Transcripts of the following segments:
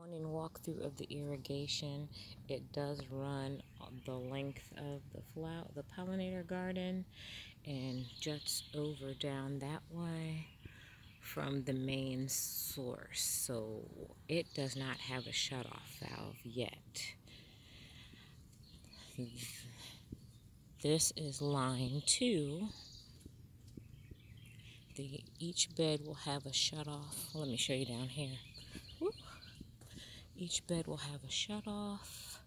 Morning walkthrough of the irrigation. It does run the length of the pollinator garden, and juts over down that way from the main source. So it does not have a shutoff valve yet. This is line 2. Each bed will have a shutoff. Let me show you down here. Whoop. Each bed will have a shutoff.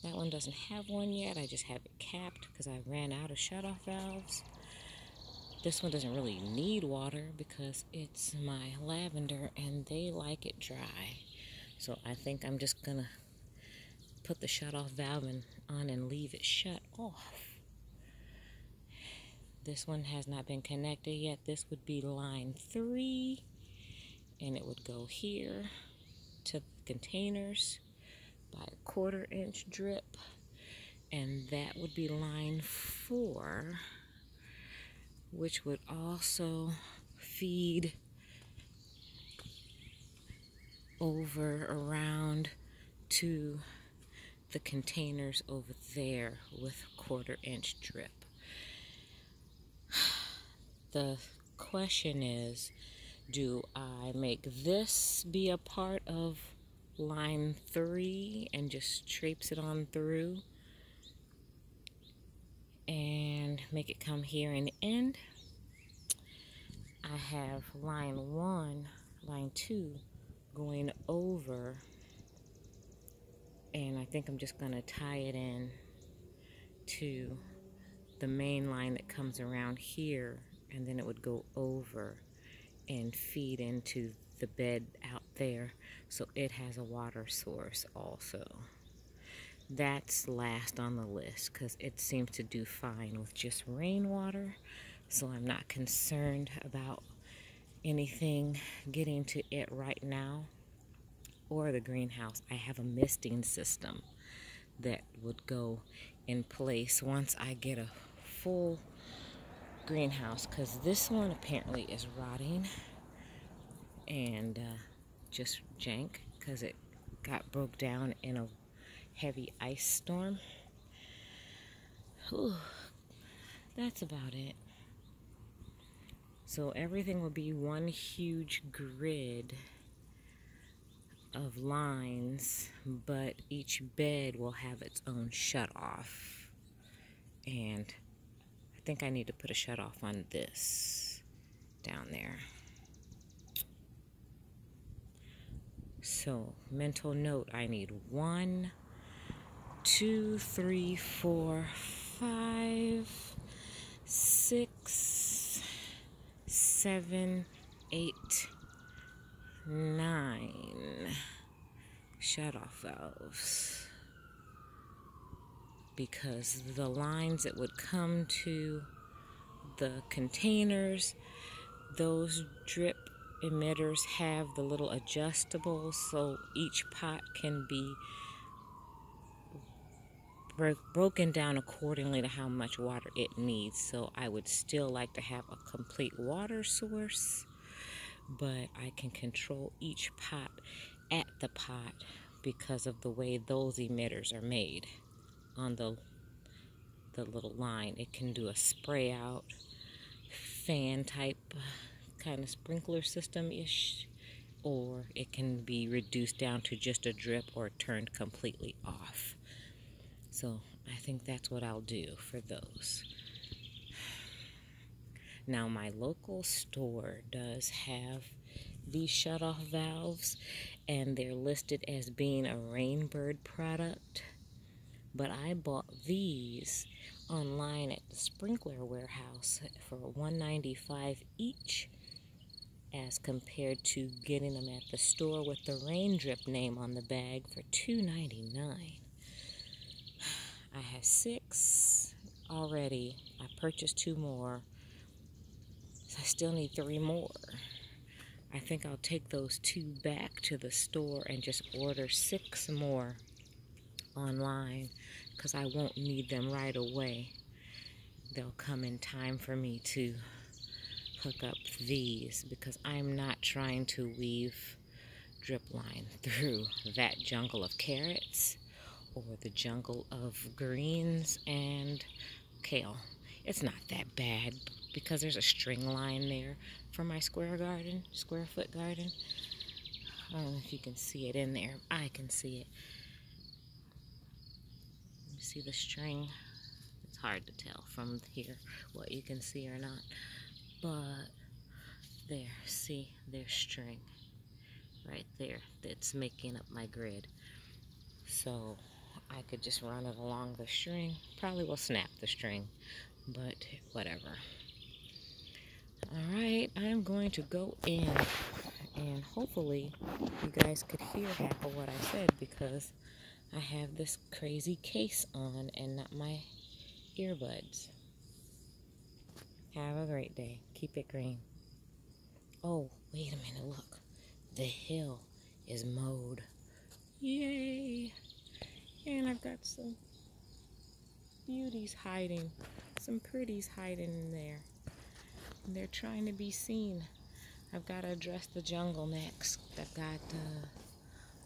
That one doesn't have one yet. I just have it capped because I ran out of shutoff valves. This one doesn't really need water because it's my lavender and they like it dry. So I think I'm just gonna put the shutoff valve on and leave it shut off. This one has not been connected yet. This would be line 3, and it would go here to containers by a 1/4 inch drip, and that would be line 4, which would also feed over around to the containers over there with 1/4 inch drip. The question is, do I make this be a part of line 3 and just traipse it on through and make it come here and end? I have line 1, line 2 going over, and I think I'm just going to tie it in to the main line that comes around here, and then it would go over and feed into the bed out there, so it has a water source also. That's last on the list because it seems to do fine with just rainwater, so I'm not concerned about anything getting to it right now, or the greenhouse. I have a misting system that would go in place once I get a full greenhouse, because this one apparently is rotting and just jank because it broke down in a heavy ice storm. Whew, that's about it. So everything will be one huge grid of lines, but each bed will have its own shutoff, and I think I need to put a shutoff on this down there. So, mental note, I need 1, 2, 3, 4, 5, 6, 7, 8, 9 shutoff valves, because the lines that would come to the containers, those drip emitters have the little adjustables, so each pot can be broken down accordingly to how much water it needs. So I would still like to have a complete water source, but I can control each pot at the pot because of the way those emitters are made on the little line. It can do a spray out fan type kind of sprinkler system-ish, or it can be reduced down to just a drip or turned completely off. So I think that's what I'll do for those. Now my local store does have these shutoff valves, and they're listed as being a Rainbird product, but I bought these online at the sprinkler warehouse for $1.95 each, as compared to getting them at the store with the rain drip name on the bag for $2.99. I have 6 already. I purchased 2 more, so I still need 3 more. I think I'll take those 2 back to the store and just order 6 more online, because I won't need them right away. They'll come in time for me to hook up these, because I'm not trying to weave drip line through that jungle of carrots or the jungle of greens and kale. It's not that bad because there's a string line there for my square foot garden. I don't know if you can see it in there. I can see it. You see the string? It's hard to tell from here what you can see or not. But there, see, there's string right there that's making up my grid. So I could just run it along the string. Probably will snap the string, but whatever. Alright, I'm going to go in and hopefully you guys could hear half of what I said because I have this crazy case on and not my earbuds. Have a great day. Keep it green. Oh, wait a minute, look. The hill is mowed. Yay! And I've got some beauties hiding, some pretties hiding in there. And they're trying to be seen. I've got to address the jungle next. I've got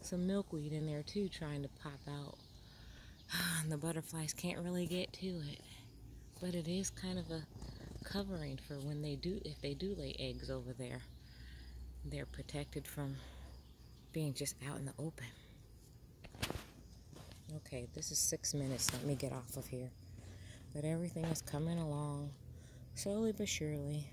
some milkweed in there too trying to pop out. And the butterflies can't really get to it. But it is kind of a covering for when they do, if they do lay eggs over there. They're protected from being just out in the open. Okay, this is 6 minutes. Let me get off of here. But everything is coming along slowly but surely.